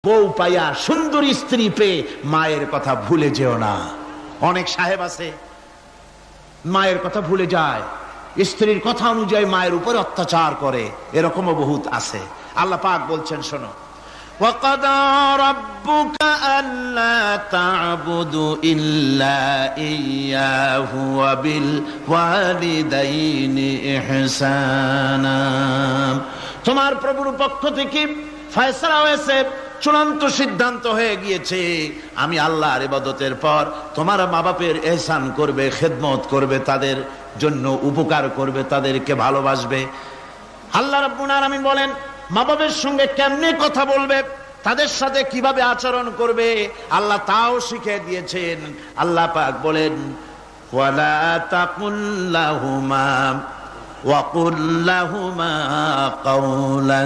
বউ পাইয়া সুন্দরী স্ত্রী পেয়ে মায়ের কথা ভুলে যেও না। অনেক সাহেব আছে মায়ের কথা ভুলে যায়, স্ত্রীর কথা অনুযায়ী মায়ের উপর অত্যাচার করে, এরকমও বহুত আছে। আল্লাহ পাক বলছেন শোনো, وَقَضَى رَبُّكَ أَلَّا تَعْبُدُوا إِلَّا إِيَّاهُ وَبِالْوَالِدَيْنِ إِحْسَانًا। তোমার প্রভুর পক্ষ থেকে ফয়সালা হয়েছে, চূড়ান্ত সিদ্ধান্ত হয়ে গিয়েছে, আমি আল্লাহর ইবাদতের পর তোমার মা বাপের ইহসান করবে, খেদমত করবে, তাদের জন্য উপকার করবে, তাদেরকে ভালোবাসবে। আল্লাহ রাব্বুল আলামিন বলেন মা বাবার সঙ্গে কেমনে কথা বলবে, তাদের সাথে কিভাবে আচরণ করবে, আল্লাহ তাও শিখিয়ে দিয়েছেন। আল্লাহ পাক বলেন ওয়ালা তাকুল লাহুমা وَقُلْ لَهُمَا قَوْلًا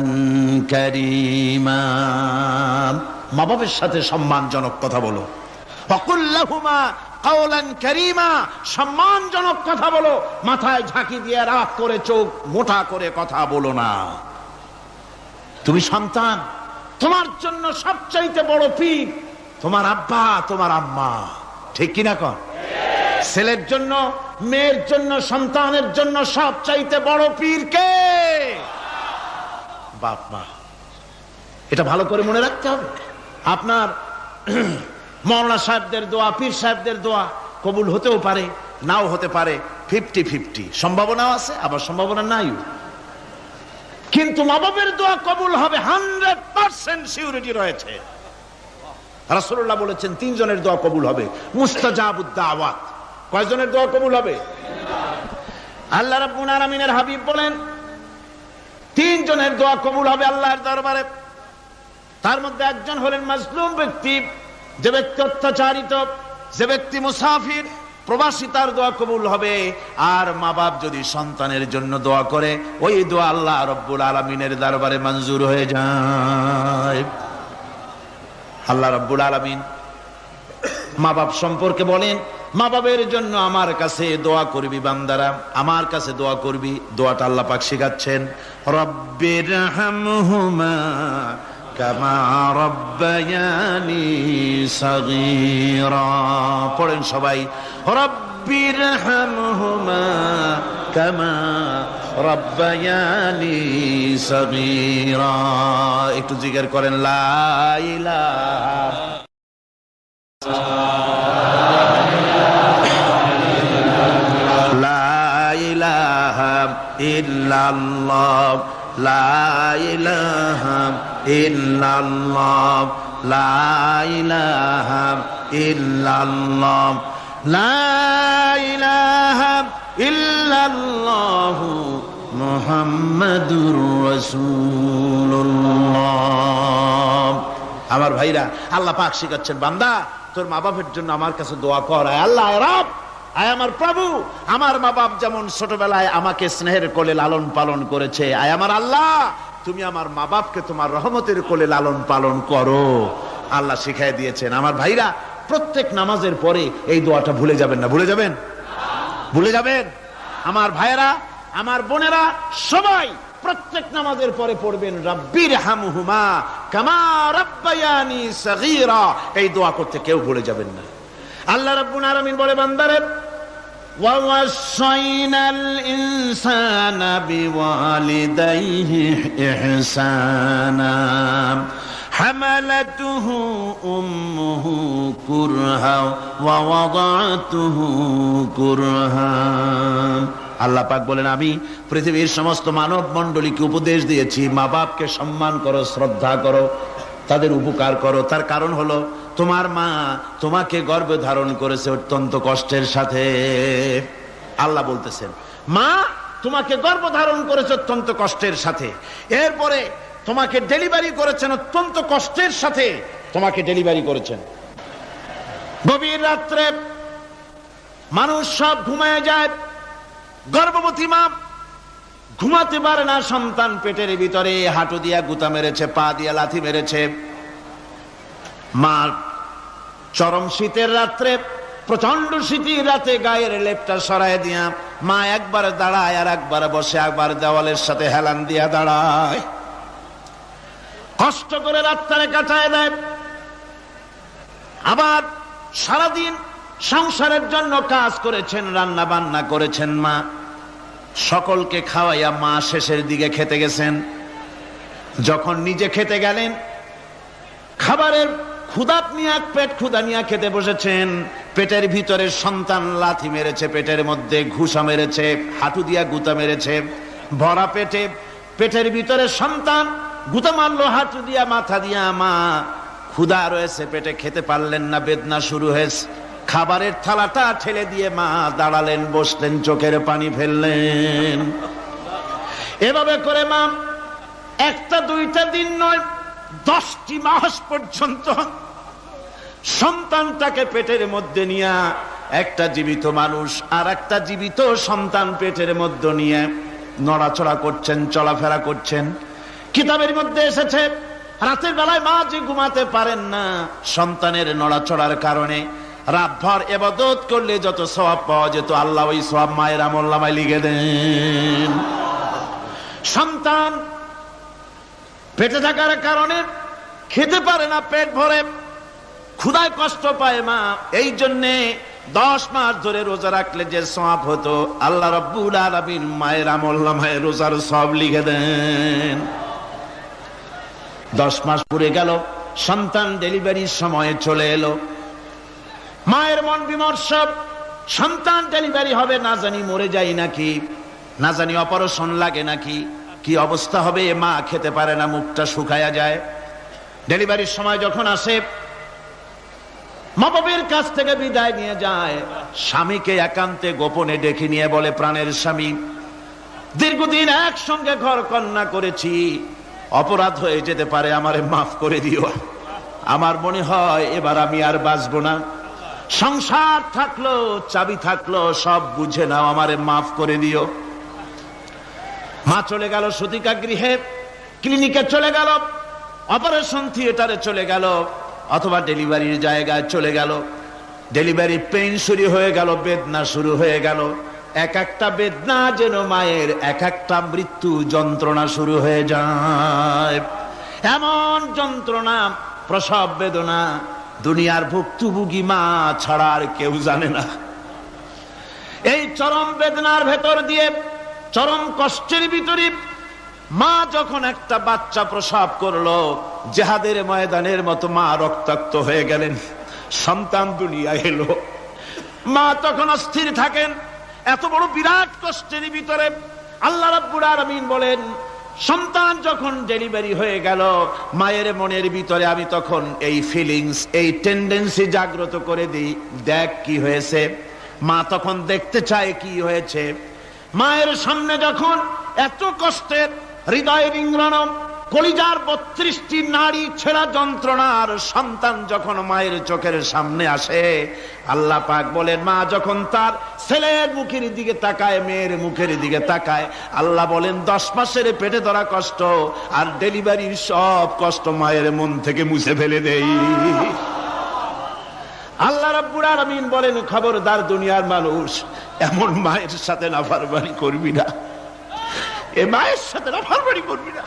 كَرِيمًا। মা বাবার সাথে সম্মানজনক কথা বলো। وَقُلْ لَهُمَا قَوْلًا كَرِيمًا, সম্মানজনক কথা বলো, মাথায় ঝাঁকি দিয়ে রাগ করে চোখ মোটা করে কথা বলো না। তুমি সন্তান, তোমার জন্য সবচাইতে বড় পীর তোমার আব্বা তোমার আম্মা, ঠিক কিনা কন? ছেলের জন্য, মেয়ের জন্য, সন্তানের জন্য সবচাইতে বড় পীর কে? বাপ মা। এটা ভালো করে মনে রাখতে হবে। আপনার মাওলানা সাহেবদের দোয়া, পীর সাহেবদের দোয়া কবুল হতেও পারে, নাও হতে পারে, 50-50 সম্ভাবনাও আছে, আবার সম্ভাবনা নাই। কিন্তু মা বাবার দোয়া কবুল হবে 100% সিউরিটি রয়েছে। রাসূলুল্লাহ বলেছেন 3 জনের দোয়া কবুল হবে, মুস্তাজাবুদ দাওয়াত। কয়জনের দোয়া কবুল হবে? আল্লাহ রাব্বুল আলামিনের হাবিব বলেন 3 জনের দোয়া কবুল হবে আল্লাহর দরবারে। তার মধ্যে একজন হলেন মাজলুম ব্যক্তি, যে ব্যক্তি অত্যাচারিত, যে ব্যক্তি মুসাফির, প্রবাসী, তার দোয়া কবুল হবে। আর মা বাপ যদি সন্তানের জন্য দোয়া করে, ওই দোয়া আল্লাহ রাব্বুল আলামিনের দরবারে মঞ্জুর হয়ে যায়। আল্লাহ রাব্বুল আলামিন মা বাপ সম্পর্কে বলেন, মা বাবের জন্য আমার কাছে দোয়া করবি বান্দারা, আমার কাছে দোয়া করবি। দোয়াটা আল্লাহ পাক শিখাচ্ছেন, রব্বিরহামহুমা কামা রব্বায়ানি সাগীরা। পড়েন সবাই, রব্বিরহামহুমা কামা রব্বায়ানি সাগীরা। একটু জিকির করেন, লা ইলাহা ইল্লাল্লাহ, লা ইলাহা ইল্লাল্লাহ, লা ইলাহা ইল্লাল্লাহ, লা ইলাহা ইল্লাল্লাহ মুহাম্মাদুর রাসূলুল্লাহ। আমার ভাইরা, আল্লাহ পাক শিখাচ্ছেন, বান্দা তোর মা বাপের জন্য আমার কাছে দোয়া কর। আল্লাহ রব, আয় আমার প্রভু, আমার মা বাপ যেমন ছোটবেলায় আমাকে স্নেহের কোলে লালন পালন করেছে, আয় আমার আল্লাহ তুমি আমার মা বাপকে তোমার রহমতের কোলে লালন পালন করো। আল্লাহ শিখাই দিয়েছেন। আমার ভাইরা, প্রত্যেক নামাজের পরে এই দোয়াটা ভুলে যাবেন না। ভুলে যাবেন? ভুলে যাবেন? আমার ভাইরা, আমার বোনেরা, সবাই প্রত্যেক নামাজের পরে পড়বেন, রব্বিরহামহুমা কামা রব্বায়ানি সাগীরা। এই দোয়া করতে কেউ ভুলে যাবেন না। আল্লাহ রাব্বুল আলামিন বলে, বান্দারে ওয়া ওয়াসাইনাল ইনসানা বিওয়ালিদাইহি ইহসানা হামালাতুহু উম্মুহু কুরহা ওয়া ওয়াদাতুহু কুরহা। আল্লাহ পাক বলেন, আমি পৃথিবীর সমস্ত মানব মণ্ডলীকে উপদেশ দিয়েছি, মা বাপকে সম্মান করো, শ্রদ্ধা করো, তাদের উপকার করো। তার কারণ হলো তোমার মা তোমাকে গর্ভে ধারণ করেছে অত্যন্ত কষ্টের সাথে। আল্লাহ বলতেছেন, মা তোমাকে গর্ভ ধারণ করেছে অত্যন্ত কষ্টের সাথে, এরপরে তোমাকে ডেলিভারি করেছেন অত্যন্ত কষ্টের সাথে, তোমাকে ডেলিভারি করেছেন। গভীর রাত্রে মানুষ সব ঘুমায় যায়, গর্ভবতী মা ঘুমাতে পারে না, সন্তান পেটের ভিতরে হাঁটু দিয়া গুতা মেরেছে, পা দিয়া লাথি মেরেছে। মা চরম শীতের রাত্রে, প্রচন্ড শীতের রাতে গায়ের লেপটা সরায় দিয়া মা একবার দাঁড়ায়, আর একবার বসে, একবার দেওয়ালের সাথে হেলান দিয়া দাঁড়ায়। কষ্ট করে রাতটারে কাটায় দেয়। আবার সারাদিন সংসারের জন্য কাজ করেছেন, রান্না বান্না করেছেন মা, সকলকে খাওয়াইয়া মা শেষের দিকে খেতে গেছেন। যখন নিজে খেতে গেলেন, খাবারের ক্ষুধাত নিয়ে পেট ক্ষুধা নিয়ে খেতে বসেছেন, পেটের ভিতরে সন্তান লাথি মেরেছে, পেটের মধ্যে ঘুষা মেরেছে, হাঁটু দিয়া গুতা মেরেছে, ভরা পেটে পেটের ভিতরে সন্তান গুতা মারলো হাঁটু দিয়া মাথা দিয়া। মা ক্ষুধা রয়েছে পেটে, খেতে পারলেন না, বেদনা শুরু হয়েছে। খাবারের থালাটা ঠেলে দিয়ে মা দাঁড়ালেন, বসলেন, চোখের পানি ফেললেন। এভাবে করে মা একটা দুইটা দিন নয়, 10টি মাস পর্যন্ত সন্তানটাকে পেটের মধ্যে নিয়ে, একটা জীবিত মানুষ আর একটা জীবিত সন্তান পেটের মধ্যে নিয়ে নড়াচড়া করছেন, চলাফেরা করছেন। কিতাবের মধ্যে এসেছে রাতের বেলায় মা যে ঘুমাতে পারেন না সন্তানের নড়াচড়ার কারণে, রাতভর ইবাদত করলে যত সওয়াব পাওয়া যেত আল্লাহ ওই সওয়াব মায়ের আমলনামায় লিখে দেন। সন্তান পেটে থাকার কারণে খেতে পারে না, পেট ভরে ক্ষুধায় কষ্ট পায় মা। এই জন্যে 10 মাস ধরে রোজা রাখলে যে সওয়াব হতো আল্লাহ রাব্বুল আলামিন মায়ের আমলনামায় রোজার সওয়াব লিখে দেন। 10 মাস পুরে গেল, সন্তান ডেলিভারির সময়ে চলে এলো। মায়ের মন বিমর্ষ, সন্তান ডেলিভারি হবে, না জানি মরে যাই নাকি, না জানি অপারেশন লাগে নাকি, কি অবস্থা হবে। মা খেতে পারে না, মুখটা শুকায়া যায়। ডেলিভারির সময় যখন আসে, মা বাবার কাছ থেকে বিদায় নিয়ে যায়, স্বামীকে একান্তে গোপনে ডেকে নিয়ে বলে, প্রাণের স্বামী, দীর্ঘদিন একসঙ্গে ঘর কন্যা করেছি, অপরাধ হয়ে যেতে পারে, আমারে মাফ করে দিও। আমার মনে হয় এবার আমি আর বাঁচবো না। সংসার থাকলো, চাবি থাকলো, সব বুঝে নাও, আমারে মাফ করে দিও। মা চলে গেল সতিকা গৃহে, ক্লিনিকে চলে গেল, অপারেশন থিয়েটারে চলে গেল, অথবা ডেলিভারির জায়গায় চলে গেল। ডেলিভারি পেইন শুরু হয়ে গেল, বেদনা শুরু হয়ে গেল। এক একটা বেদনা যেন মায়ের এক একটা মৃত্যু যন্ত্রণা শুরু হয়ে যায়। এমন যন্ত্রণা, প্রসব বেদনা দুনিয়ার ভুক্তভোগী মা ছাড়া আর কেউ জানে না। এই চরম বেদনার ভেতর দিয়ে, চরম কষ্টের ভিতরে মা যখন একটা বাচ্চা প্রসব করলো, জিহাদের ময়দানের মতো মা রক্তাক্ত হয়ে গেলেন, সন্তান দুনিয়ায় এলো। মা তখন অস্থির থাকেন। এত বড় বিরাট কষ্টের ভিতরে আল্লাহ রাব্বুল আলামিন বলেন, সন্তান যখন ডেলিভারি হয়ে গেল, মায়ের মনের ভিতরে আমি তখন এই ফিলিংস, এই টেন্ডেন্সি জাগ্রত করে দিই, দেখ কি হয়েছে। মা তখন দেখতে চায় কি হয়েছে। মায়ের সামনে যখন এত কষ্টের, হৃদয় রিংগ্রণ, কলিজার 32টি নাড়ি ছেঁড়া যন্ত্রণার সন্তান যখন মায়ের চোখের সামনে আসে, আল্লাহ পাক বলেন, মা যখন তার ছেলের মুখের দিকে তাকায়, মেয়ের মুখের দিকে তাকায়, আল্লাহ বলেন 10 মাসের পেটে ধরা কষ্ট আর ডেলিভারির সব কষ্ট মায়ের মন থেকে মুছে ফেলে দেই। আল্লাহ রাব্বুল আলামিন বলেন, খবরদার দুনিয়ার মানুষ, এমন মায়ের সাথে নাফরমানি করবি না, এ মায়ের সাথে নাফরমানি করবি না,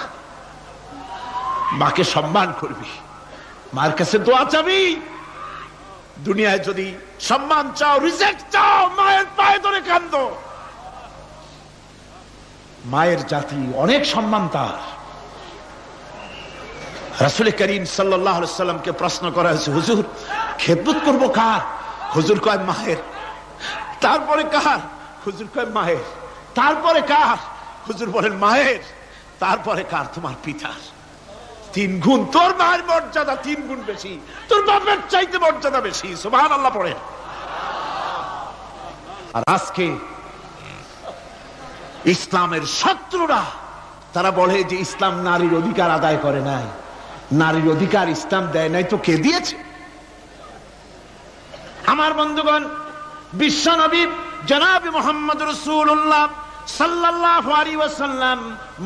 মাকে সম্মান করবি, মার কাছে দোয়া চাবি। দুনিয়ায় যদি সম্মান চাও, রিজেক্ট চাও, মায়ের পায়ে ধরে কাঁদো। মায়ের জাতি অনেক সম্মান তার। রাসূল করিম সাল্লাল্লাহু আলাইহি সাল্লামকে প্রশ্ন করা হয়েছে, হুজুর খেদমত করব কার? হুজুর কয় মায়ের। তারপরে কার? হুজুর কয় মায়ের। তারপরে কার? হুজুর বলেন মায়ের। তারপরে কার? তোমার পিতার। 3 গুণ, তোর মায়ের মর্যাদা 3 গুণ বেশি, তোর বাপের চাইতে মর্যাদা বেশি। সুবহানাল্লাহ পড়েন। আর আজকে ইসলামের শত্রুরা তারা বলে যে ইসলাম নারীর অধিকার আদায় করে নাই। নারীর অধিকার ইসলাম দেয় নাই তো কে দিয়েছে? আমার বন্ধুগণ, বিশ্ব নবী জনাব মুহাম্মদ রাসূলুল্লাহ সাল্লাল্লাহু আলাইহি ওয়াসাল্লাম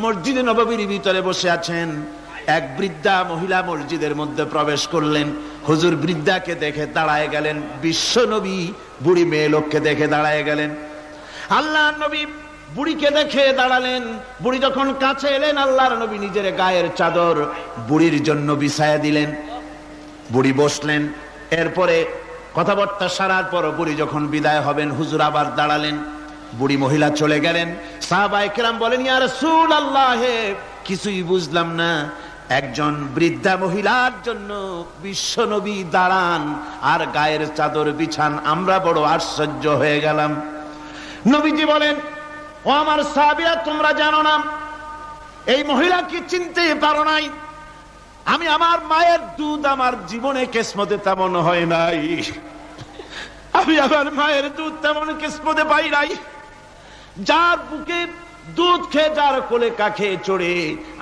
মসজিদে নববীর ভিতরে বসে আছেন। এক বৃদ্ধা মহিলা মসজিদের মধ্যে প্রবেশ করলেন। হুজুর বৃদ্ধাকে দেখে দাঁড়ায় গেলেন, বিশ্ব নবী বুড়ি মেয়ে লোককে দেখে দাঁড়ায় গেলেন। আল্লাহর নবী বুড়িকে দেখে দাঁড়ালেন। বুড়ি যখন কাছে এলেন, আল্লাহর নবী নিজের গায়ের চাদর বুড়ির জন্য বিছায়া দিলেন। বুড়ি বসলেন। এরপরে কথাবার্তা সারার পর বুড়ি যখন বিদায় হবেন, হুজুর আবার দাঁড়ালেন। বুড়ি মহিলা চলে গেলেন। সাহাবায়ে কেরাম বলেন, ইয়া রাসূলুল্লাহ, কিছুই বুঝলাম না, একজন বৃদ্ধা মহিলার জন্য বিশ্ব নবী দাঁড়ান আর গায়ের চাদর বিছান, আমরা বড় আশ্চর্য হয়ে গেলাম। নবীজি বলেন, ও আমার সাহাবীরা, তোমরা জানো না, এই মহিলাকে চিনতে পারো নাই, আমি আমার মায়ের দুধ আমার জীবনে কিসমতে তেমন হয় নাই, আমি আমার মায়ের দুধ তেমন কিসমতে পাই নাই। যার বুকে দুধ খেয়ে, যার কোলে কাখে চড়ে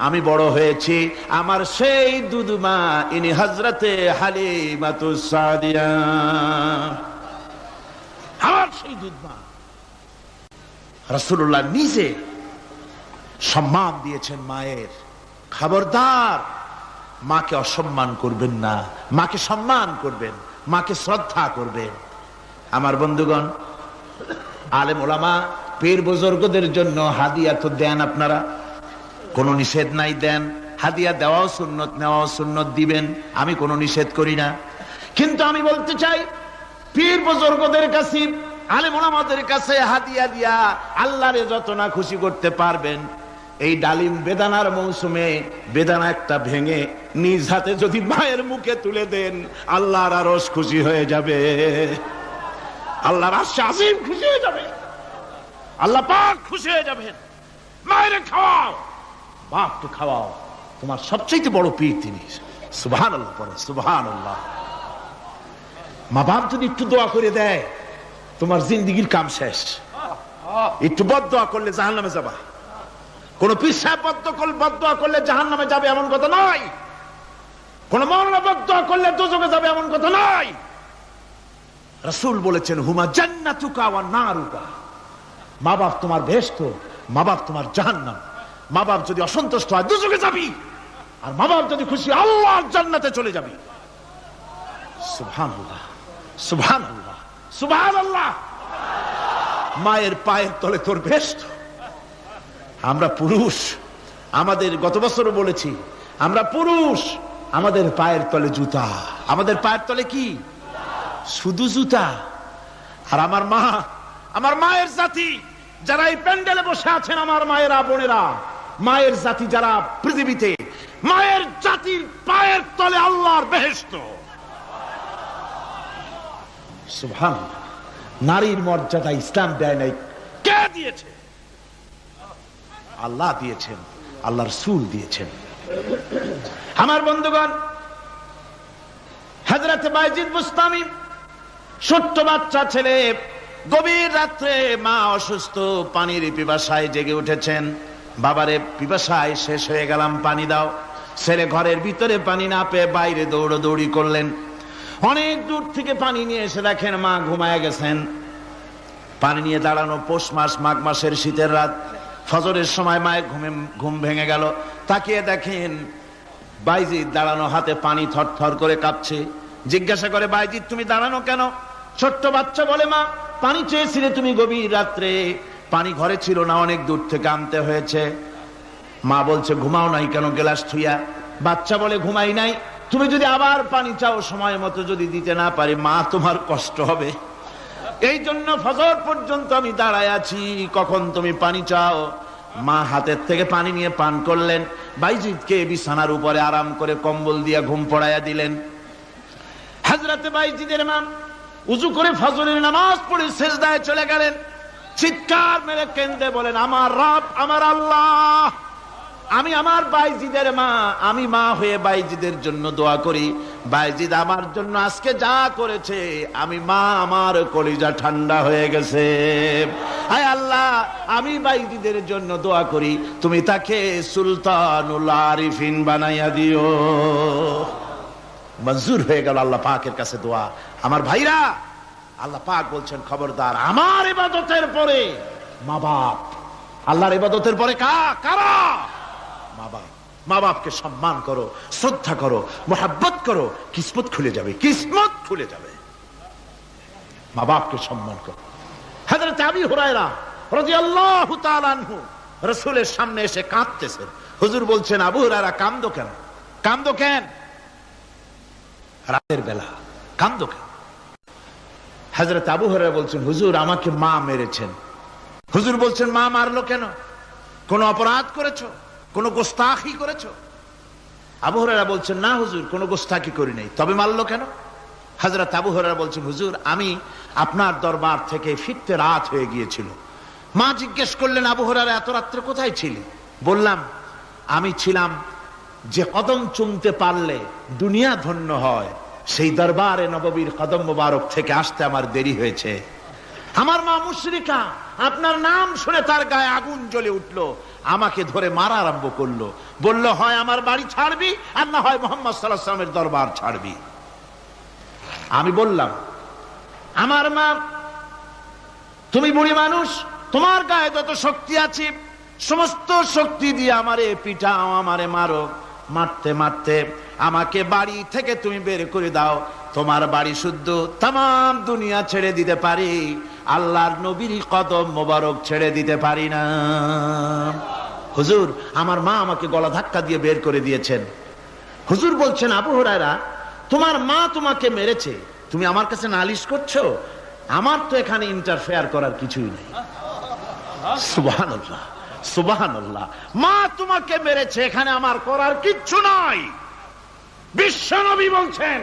আমি বড় হয়েছি, আমার সেই দুধ মা, ইনি হযরতে হালিমাতুস সাদিয়া, আমার সেই দুধ মা। রাসূলুল্লাহ নিজে সম্মান দিয়েছেন মায়ের। খবরদার, মাকে অসম্মান করবেন না, মাকে সম্মান করবেন, মাকে শ্রদ্ধা করবেন। আমার বন্ধুগণ, আলেম ওলামা পীর বুজুর্গদের জন্য হাদিয়া তো দেন, আপনারা কোনো নিষেধ নাই, দেন। হাদিয়া দেওয়াও সুন্নত, নেওয়াও সুন্নত, দিবেন, আমি কোনো নিষেধ করি না। কিন্তু আমি বলতে চাই, পীর বুজুর্গদের কাছে, আলেম ওলামাদের কাছে হাদিয়া দিয়া আল্লাহরে যত না খুশি করতে পারবেন, এই ডালিম বেদানার মৌসুমে বেদানা একটা ভেঙে নিজ হাতে যদি মায়ের মুখে তুলে দেন, আল্লাহর আরশ খুশি হয়ে যাবে, আল্লাহর আরশে আজিম খুশি হয়ে যাবে, আল্লাহ পাক খুশি হয়ে যাবেন। মায়ের খাওয়াও, বাপকে খাওয়াও, তোমার সবচেয়ে বড় পীর তিনি। সুবহানাল্লাহ, পড়ো সুবহানাল্লাহ। মা বাপ যদি একটু দোয়া করে দেয়, তোমার জিন্দেগির কাম শেষ। একটু বদদোয়া করলে জাহান্নামে যাবা। কোন পীর সাহেব বদদোয়া করলে জাহান্নামে যাবে এমন কথা নয়, কোন মাওলানা বদদোয়া করলে দোজখে যাবে এমন কথা নয়। রাসূল বলেছেন, হুমা জান্নাতুকা ওয়া নারুকা, মা বাপ তোমার বেহেশত, মা বাপ তোমার জাহান্নাম। মা বাপ যদি অসন্তুষ্ট হয়, দোজখে যাবি, আর মা বাপ যদি খুশি, আল্লাহর জান্নাতে চলে যাবি। সুবহানাল্লাহ, সুবহানাল্লাহ, সুবহানাল্লাহ। মায়ের পায়ের তলে তোর বেহেশত। আমরা পুরুষ, আমাদের গত বছরও বলেছি, আমরা পুরুষ, আমাদের পায়ের তলে জুতা, আমাদের পায়ের তলে কি? শুধু জুতা। আর আমার মা, আমার মায়ের জাতি যারা এই প্যান্ডেলে বসে আছেন, আমার মায়েরা, বোনেরা, মায়ের জাতি যারা পৃথিবীতে, মায়ের জাতির পায়ের তলে আল্লাহর বেহেশত। সুবহানাল্লাহ। নারীর মর্যাদা ইসলাম দেয় নাই, কে দিয়েছে? আল্লাহ দিয়েছেন, আল্লাহ রাসূল দিয়েছেন। আমার বন্ধুগণ, হযরত বাইজিদ বুস্তামি, ছোট্ট বাচ্চা ছেলে, গভীর রাত্রে মা অসুস্থ, পানির পিপাসায় জেগে উঠেছেন। বাবারে, পিপাসায় শেষ হয়ে গেলাম, পানি দাও। ছেলে ঘরের ভিতরে পানি না পেয়ে বাইরে দৌড়াদৌড়ি করলেন। অনেক দূর থেকে পানি নিয়ে এসে দেখেন মা ঘুমায় গেছেন। পানি নিয়ে দাঁড়ানো, পৌষ মাস, মাঘ মাসের শীতের রাত, ফজরের সময় মায়ের ঘুম ভেঙে গেল। তাকিয়ে দেখেন বাইজিদ দাঁড়ানো, হাতে পানি থরথর করে কাঁপছে। জিজ্ঞাসা করে, বাইজিদ তুমি দাঁড়ানো কেন? ছোট্ট বাচ্চা বলে, মা পানি চেয়েছিলে তুমি গভীর রাত্রে, পানি ঘরে ছিল না, অনেক দূর থেকে আনতে হয়েছে। মা বলছে, ঘুমাও নাই কেন গ্লাস থুইয়া? বাচ্চা বলে, ঘুমাই নাই, তুমি যদি আবার পানি চাও, সময় মতো যদি দিতে না পারি, মা তোমার কষ্ট হবে, এই জন্য ফজর পর্যন্ত আমি দাঁড়ায় আছি, কখন তুমি পানি চাও। মা হাতের থেকে পানি নিয়ে পান করলেন। বাইজিদকে বিছানার উপরে আরাম করে কম্বল দিয়ে ঘুম পড়াইয়া দিলেন। হযরতে বাইজিদের মা উযু করে ফজরের নামাজ পড়ে সিজদায় চলে গেলেন। চিৎকার মেরে কেঁদে বলেন, আমার রব, আমার আল্লাহ, আমি আমার বাইজিদের মা, আমি মা হয়ে বাইজিদের জন্য দোয়া করি। বাইজিদ আমার জন্য আজকে যা করেছে, আমি মা, আমার কলিজা ঠান্ডা হয়ে গেছে। হায় আল্লাহ, আমি বাইজিদের জন্য দোয়া করি, তুমি তাকে সুলতানুল আরিফিন বানাইয়া দিও। মঞ্জুর হয়ে গেল আল্লাহ পাকের কাছে দোয়া। আমার ভাইরা, আল্লাহ পাক বলছেন, খবরদার, আমার ইবাদতের পরে মা বাপ, আল্লাহর ইবাদতের পরে কারা? মা বাপ। মা বাপকে সম্মান করো, শ্রদ্ধা করো, মোহাব্বত করো, কিসমত খুলে যাবে, কিসমত খুলে যাবে। মা বাপকে সম্মান করো। হযরত আবু হুরায়রা রাদিয়াল্লাহু তাআলা আনহু রাসূলের সামনে এসে কাঁদতেছেন। হুজুর বলছেন, আবু হুরায়রা কাঁদো কেন? কাঁদো কেন? রাতের বেলা কাঁদো কেন? হযরত আবু হুরায়রা বলছেন, হুজুর আমাকে মা মেরেছেন। হুজুর বলছেন, মা মারলো কেন? কোন অপরাধ করেছো? কোন গোস্তাখি করেছো? আবু হুরায়রা বলছেন, না হুজুর, কোন গোস্তাখি করি নাই। তবে মারলো কেন? হযরত আবু হুরায়রা বলছেন, হুজুর আমি আপনার দরবার থেকে ফিরতে রাত হয়ে গিয়েছিল। মা জিজ্ঞেস করলেন, আবু হুরায়রা এত রাত্রে কোথায় ছিলি? বললাম, আমি ছিলাম যে কদম চুমতে পারলে দুনিয়া ধন্য হয়, সেই দরবারে নববীর কদম মোবারক থেকে আসতে আমার দেরি হয়েছে। আমার মা মুশরিকা, আপনার নাম শুনে তার গায়ে আগুন জ্বলে উঠলো, আমাকে ধরে মারা আরম্ভ করলো। বলল, হয় আমার বাড়ি ছাড়বি আর না হয় মুহাম্মদ সাল্লাল্লাহু আলাইহি ওয়াসাল্লামের দরবার ছাড়বি। আমি বললাম, আমার মা, তুমি বুড়ি মানুষ, তোমার গায়ে যত শক্তি আছে সমস্ত শক্তি দিয়ে আমারে পিটাও, আমারে মারো। মারতে মারতে আমাকে বাড়ি থেকে তুমি বের করে দাও। তোমার বাড়ি শুদ্ধ, তাম দুনিয়া ছেড়ে দিতে পারি, আল্লাহর নবীর কদম মোবারক ছেড়ে দিতে পারি না। হুজুর, আমার মা আমাকে গলা ধাক্কা দিয়ে বের করে দিয়েছেন। হুজুর বলছেন, আবু হুরায়রা, তোমার মা তোমাকে মেরেছে, তুমি আমার কাছে নালিশ করছো? আমার তো এখানে ইন্টারফেয়ার করার কিছুই নেই। সুবহানাল্লাহ, সুবহানাল্লাহ। মা তোমাকে মেরেছে, এখানে আমার করার কিচ্ছু নাই। বিশ্ব নবী বলছেন,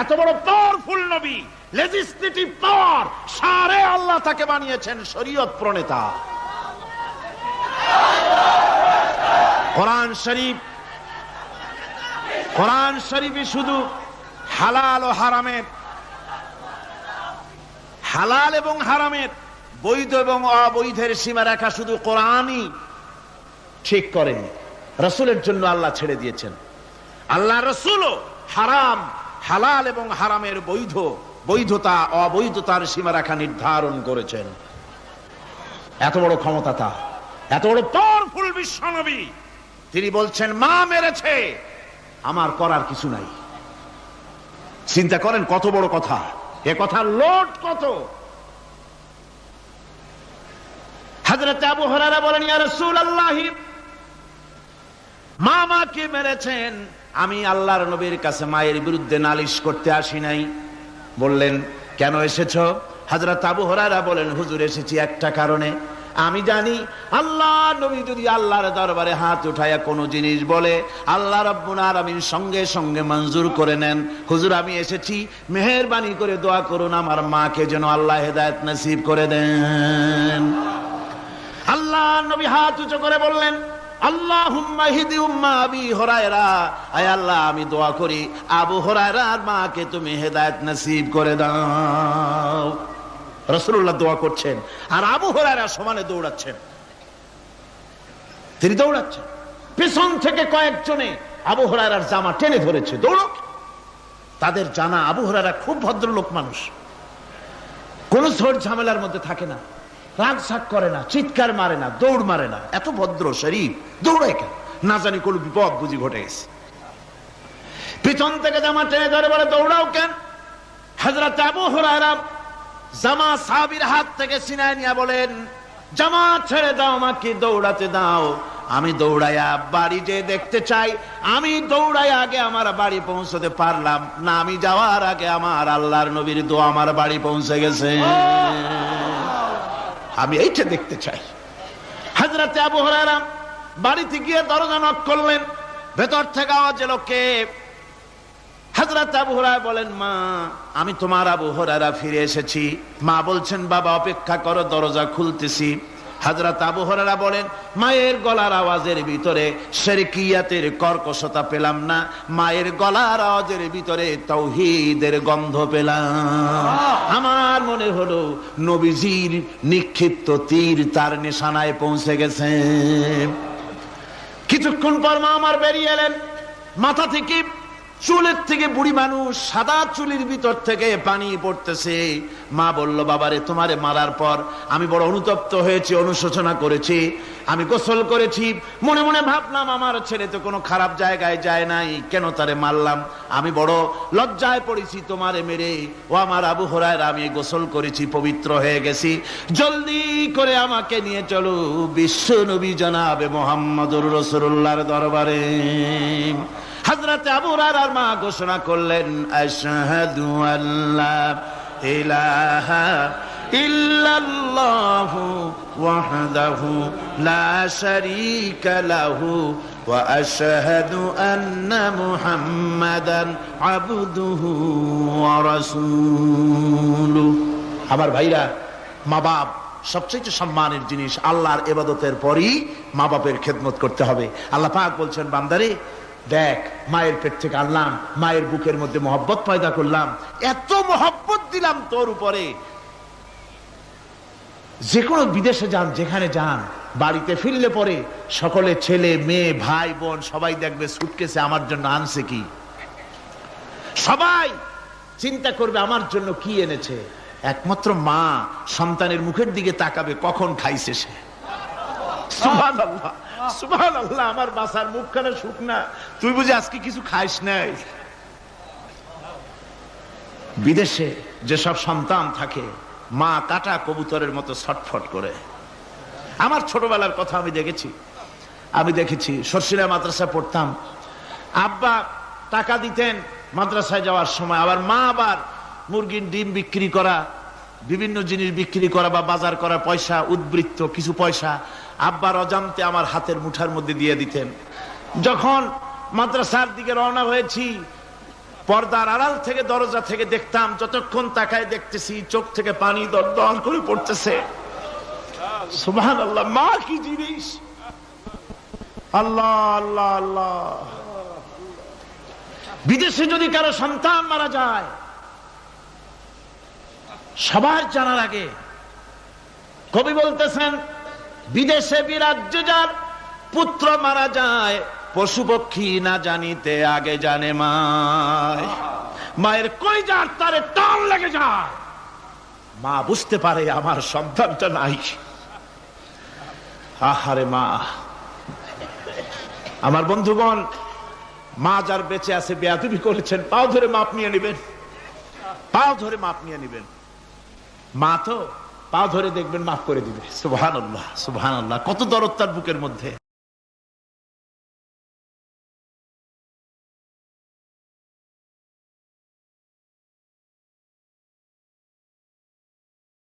এত বড় পাওয়ারফুল নবী, লেজিসলেটিভ পাওয়ার, সারে আল্লাহ তাকে বানিয়েছেন শরীয়ত প্রণেতা। কোরআন শরীফ, কোরআন শরীফে শুধু হালাল ও হারামের, হালাল এবং হারামের, বৈধ এবং অবৈধের সীমারেখা শুধু কোরআনই ঠিক করেন, রাসূলের জন্য আল্লাহ ছেড়ে দিয়েছেন। আল্লাহ রাসূলও হারাম, হালাল এবং হারামের বৈধ, বৈধতা অবৈধতার সীমারেখা নির্ধারণ করেছেন। এত বড় ক্ষমতা তার, এত বড় পাওয়ারফুল বিশ্বনবী, তিনি বলছেন মা মেরেছে, আমার করার কিছু নাই। চিন্তা করেন কত বড় কথা, এ কথার লোড কত। হযরত আবু হুরায়রা বলেন, ইয়া রাসূলুল্লাহ, মা মাকে মেরেছেন, আমি আল্লাহর নবীর কাছে মায়ের বিরুদ্ধে নালিশ করতে আসি নাই। বললেন, কেন এসেছো? হযরত আবু হুরায়রা বলেন, হুজুর এসেছি একটা কারণে, আমি জানি আল্লাহ নবী যদি আল্লাহর দরবারে হাত উঠায়া কোনো জিনিস বলে, আল্লাহ রাব্বুল আলামিন সঙ্গে সঙ্গে মঞ্জুর করে নেন। হুজুর আমি এসেছি, মেহেরবানি করে দোয়া করুন আমার মাকে যেন আল্লাহ হেদায়েত নসিব করে দেন। আল্লাহ নবী হাত উঁচু করে বললেন, আল্লাহুম্মা হিদি উম্মা আবি হুরায়রা, আয় আল্লাহ আমি দোয়া করি আবু হুরায়রার মাকে তুমি হেদায়েত নসিব করে দাও। রাসূলুল্লাহ দোয়া করছেন আর আবু হুরায়রা সমানে দৌড়াচ্ছেন। তিনি দৌড়াচ্ছেন, পেছন থেকে কয়েকজনে আবু হুরায়রার জামা টেনে ধরেছে, দৌড়ক। তাদের জানা আবু হুরায়রা খুব ভদ্রলোক মানুষ, কোন ঝড় ঝামেলার মধ্যে থাকে না, রাগ সাগ করে না, চিৎকার মারে না, দৌড় মারে না, এত ভদ্র শরীর, দৌড়ায় কেন? না জানি কোন বিপদ বুঝি ঘটে গেছে। পিছন থেকে জামা টেনে ধরে বলে, দৌড়াও কেন? হযরত আবু হুরায়রা জামা সাহাবীর হাত থেকে ছিনায় নিয়ে বলেন, জামা ছেড়ে দাও, আমাকে দৌড়াতে দাও। আমি দৌড়াইয়া বাড়ি যে দেখতে চাই, আমি দৌড়াই আগে আমার বাড়ি পৌঁছতে পারলাম না, আমি যাওয়ার আগে আমার আল্লাহর নবীর দোয়া আমার বাড়ি পৌঁছে গেছে, আমি এইটা দেখতে চাই। হযরত আবু হুরায়রা বাড়িতে গিয়ে দরজা নক করলেন, ভেতর থেকে আওয়াজ এলো, কে? হযরত আবু হুরায়রা বলেন, মা আমি তোমার আবু হুরায়রা ফিরে এসেছি। মা বলছেন, বাবা অপেক্ষা করো, দরজা খুলতেছি। হযরত আবু হুরায়রা বলেন, মায়ের গলার আওয়াজের ভিতরে শিরকিয়াতের কর্কশতা পেলাম না, মায়ের গলার আওয়াজের ভিতরে তাওহীদের গন্ধ পেলাম। আমার মনে হলো নবীজির নিক্ষিপ্ত তীর তার নিশানায় পৌঁছে গেছে। কিছুক্ষণ পর মা আমার বেরিয়ে এলেন, মাথা থেকে চুলের থেকে বুড়ি মানুষ, সাদা চুলের ভিতর থেকে পানি পড়তেছে। মা বলল, বাবারে তোমারে মারার পর আমি বড় অনুতপ্ত হয়েছি, অনুশোচনা করেছি, আমি গোসল করেছি, মনে মনে ভাবলাম আমার ছেলে তো কোনো খারাপ জায়গায় যায় নাই, কেন তারে মারলাম, আমি বড় লজ্জায় পড়েছি তোমারে মেরে। ও আমার আবু হুরায়রা, আমি গোসল করেছি, পবিত্র হয়ে গেছি, জলদি করে আমাকে নিয়ে চলো বিশ্ব নবী জনাবে মুহাম্মদুর রাসূলুল্লাহর দরবারে। হযরত আবু হুরায়রার মা ঘোষণা করলেন, আশহাদু আল্লা ইলাহা ইল্লাল্লাহু ওয়াহদাহু লা শারীকা লাহু ওয়া আশহাদু আন্না মুহাম্মাদান আবদুহু ওয়া রাসূলুহু। আমার ভাইরা, মা বাপ সবচেয়ে সম্মানের জিনিস। আল্লাহর ইবাদতের পরই মা বাপের খেদমত করতে হবে। আল্লাহ পাক বলছেন, বান্দারে দেখ, মায়ের পেট থেকে আনলাম, মায়ের বুকের মধ্যে মহব্বত পয়দা করলাম, এত মহব্বত দিলাম তোর উপরে, যে কোনো বিদেশে যান, যেখানে যান, বাড়িতে ফিরলে পরে সকলে ছেলে মেয়ে ভাই বোন সবাই দেখবে সুটকেসে আমার জন্য আনছে কি, সবাই চিন্তা করবে আমার জন্য কি এনেছে। একমাত্র মা সন্তানের মুখের দিকে তাকাবে কখন খাইছে সে। সুবহানাল্লাহ, সুবহানাল্লাহ, আমার বাসার মুখখানা শুকনা, তুই বুঝি আজকে কিছু খাইস নাই। বিদেশে যেসব সন্তান থাকে, মা কাটা কবুতরের মতো ছটফট করে। আমার ছোটবেলার কথা আমি দেখেছি সরসিলা মাদ্রাসা পড়তাম, আব্বা টাকা দিতেন মাদ্রাসায় যাওয়ার সময়, আবার মা আবার মুরগির ডিম বিক্রি করা, বিভিন্ন জিনিস বিক্রি করা বা বাজার করা পয়সা, উদ্বৃত্ত কিছু পয়সা আব্বার অজান্তে আমার হাতের মুঠার মধ্যে দিয়ে দিতেন। যখন মাদ্রাসার দিকে রওনা হয়েছি, পর্দার আড়াল থেকে দরজা থেকে দেখতাম, যতক্ষণ তাকায় দেখতেছি চোখ থেকে পানি দরদর করে পড়তেছে। সুবহানাল্লাহ, মা কি জিনিস! আল্লাহ আল্লাহ আল্লাহ। বিদেশে যদি কারো সন্তান মারা যায়, সবার জানার আগে কবি বলতেছেন, বিদেশে বিরাজ্যে যার পুত্র মারা যায়, পশু পক্ষী না জানিতে আগে জানে মায়। মায়ের কলিজার তারে টান লেগে যায়, মা বুঝতে পারে আমার সন্তানটা নাই। আহারে মা! আমার বন্ধুগণ, মা যার বেঁচে আছে বেয়াদবি করেছেন, পাও ধরে মাপ নিয়ে নেবেন, পাও ধরে মাপ নিয়ে নেবেন। মা তো পাও ধরে দেখবেন মাফ করে দিবে। সুবহানাল্লাহ, সুবহানাল্লাহ, কত দরদ তার বুকের মধ্যে।